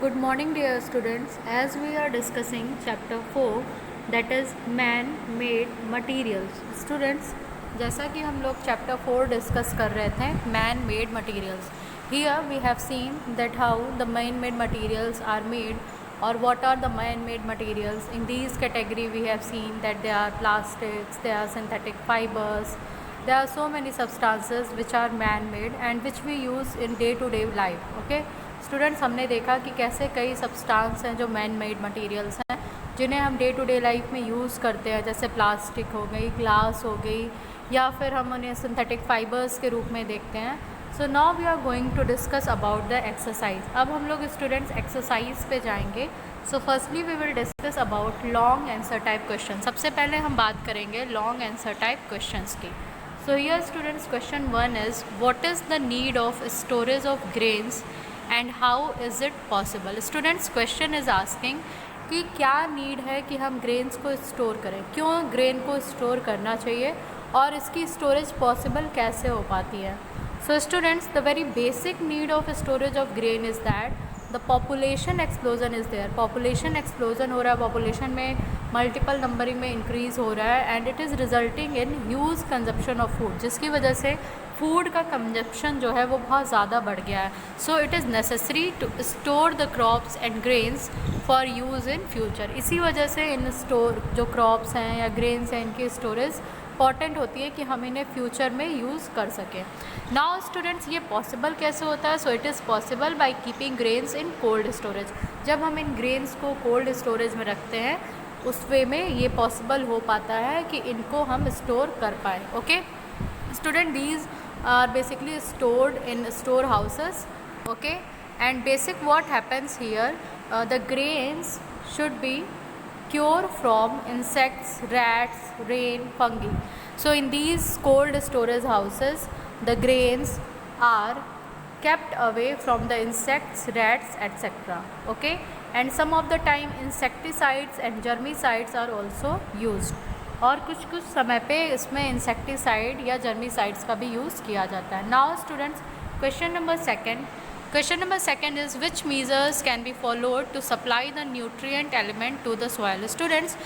Good morning, dear students. As we are discussing chapter 4, that is man-made materials. Students, जैसा कि हम लोग chapter 4 discuss कर रहे थे, man-made materials. Here we have seen that how the man-made materials are made, or what are the man-made materials. In these category, we have seen that there are plastics, there are synthetic fibers. There are so many substances which are man-made and which we use in day-to-day life. Okay. Students, हमने देखा कि कैसे कई substance हैं जो man made materials हैं जिन्हें हम डे टू डे लाइफ में यूज़ करते हैं, जैसे प्लास्टिक हो गई, ग्लास हो गई, या फिर हम उन्हें सिंथेटिक फाइबर्स के रूप में देखते हैं. So now we are going to discuss about the exercise. अब हम लोग स्टूडेंट्स एक्सरसाइज पे जाएंगे. So firstly we will discuss about long answer type question. सबसे पहले हम बात करेंगे लॉन्ग आंसर टाइप क्वेश्चंस की. So here students, question 1 is what is the need of storage of grains and how is it possible. Students, question is asking कि क्या need है कि हम ग्रेन्स को स्टोर करें, क्यों ग्रेन को स्टोर करना चाहिए और इसकी स्टोरेज पॉसिबल कैसे हो पाती है. So students, the very basic need of storage of grain is that the population explosion is there. Population explosion हो रहा है, पॉपुलेशन में मल्टीपल नंबरिंग में इंक्रीज़ हो रहा है and it is resulting in huge consumption of food, जिसकी वजह से फूड का कंजप्शन जो है वो बहुत ज़्यादा बढ़ गया है. So it is necessary to store the crops and grains for use in future. इसी वजह से इन स्टोर जो क्रॉप्स हैं या ग्रेन्स हैं, इनकी स्टोरेज इंपॉर्टेंट होती है कि हम इन्हें फ्यूचर में यूज़ कर सकें. नाउ स्टूडेंट्स, ये पॉसिबल कैसे होता है. So it is possible by keeping grains in cold storage. जब हम इन ग्रेन्स को कोल्ड स्टोरेज में रखते हैं, उस वे में ये पॉसिबल हो पाता है कि इनको हम स्टोर कर पाएँ. Okay student, these are basically stored in store houses. Okay, and basic what happens here, the grains should be cured from insects, rats, rain, fungi. So in these cold storage houses, the grains are kept away from the insects, rats, etc. Okay, and some of the time insecticides and germicides are also used. और कुछ कुछ समय पे इसमें insecticide या जर्मीसाइड्स का भी use किया जाता है. Now students, question number second is which measures can be followed to supply the nutrient element to the soil. Students,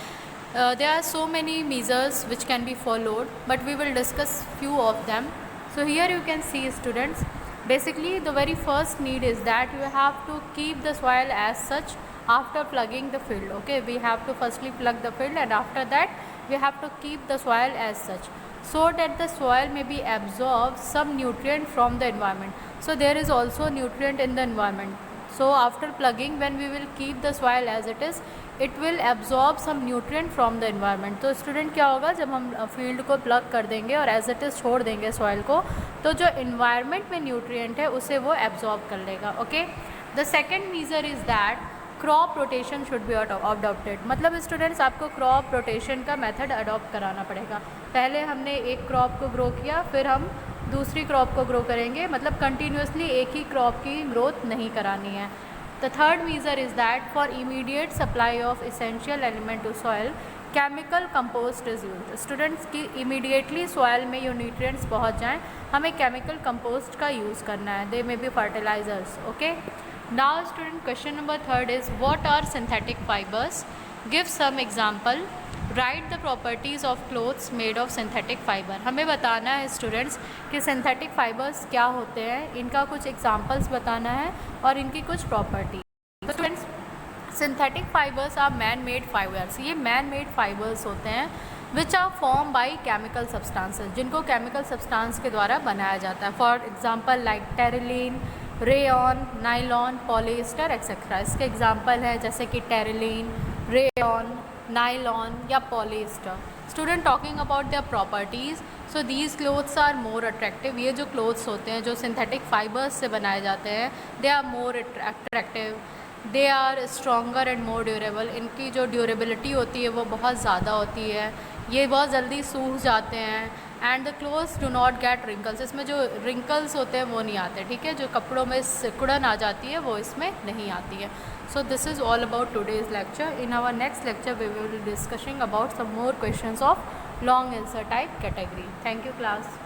there are so many measures which can be followed, but we will discuss few of them. So here you can see students, basically the very first need is that you have to keep the soil as such after plugging the field. Okay, we have to firstly plug the field and after that we have to keep the soil as such so that the soil may be absorb some nutrient from the environment. So there is also nutrient in the environment. So after plugging, when we will keep the soil as it is, it will absorb some nutrient from the environment. तो student क्या होगा, जब हम field को plug कर देंगे और as it is छोड़ देंगे सॉइल को, तो जो इन्वायरमेंट में न्यूट्रिएंट है उसे वो एब्जॉर्ब कर लेगा. Okay, the second measure is that crop rotation should be adopted. मतलब स्टूडेंट्स, आपको क्रॉप रोटेशन का मेथड अडॉप्ट कराना पड़ेगा. पहले हमने एक क्रॉप को ग्रो किया, फिर हम दूसरी क्रॉप को ग्रो करेंगे. मतलब कंटिन्यूसली एक ही क्रॉप की ग्रोथ नहीं करानी है. The third measure is that for immediate supply of essential element to soil chemical compost is use. Students की इमीडिएटली सॉइल में ये न्यूट्रिएंट्स पहुँच जाएँ, हमें केमिकल कंपोस्ट का यूज़ करना है. They may be fertilisers. Okay, now student, question number 3 is what are synthetic fibers. Give some example. Write the properties of clothes made of synthetic fiber. हमें बताना है स्टूडेंट्स कि सिंथेटिक फाइबर्स क्या होते हैं, इनका कुछ एग्जांपल्स बताना है और इनकी कुछ प्रॉपर्टी. तो students, synthetic fibres are man made fibres. ये मैन मेड फाइबर्स होते हैं which are form by chemical substances, जिनको केमिकल सब्सटेंस के द्वारा बनाया जाता है. For example like terylene, rayon, nylon, polyester etcetera. इसके एग्जाम्पल हैं जैसे कि टेरिलीन, रेयॉन, नाइलॉन या polyester. Student, talking about their properties, so these clothes are more attractive. ये जो क्लोथ्स होते हैं जो सिंथेटिक फाइबर्स से बनाए जाते हैं, they are more attractive, they are stronger and more durable. इनकी जो ड्यूरेबिलिटी होती है वो बहुत ज़्यादा होती है, ये बहुत जल्दी सूख जाते हैं. And the clothes do not gate wrinkles. इसमें जो रिंकल्स होते हैं वो नहीं आते. ठीक है, जो कपड़ों में सिकुड़न आ जाती है वो इसमें नहीं आती है. So this is all about today's lecture. In our next lecture we will be discussing about some more questions of long answer type category. Thank you class.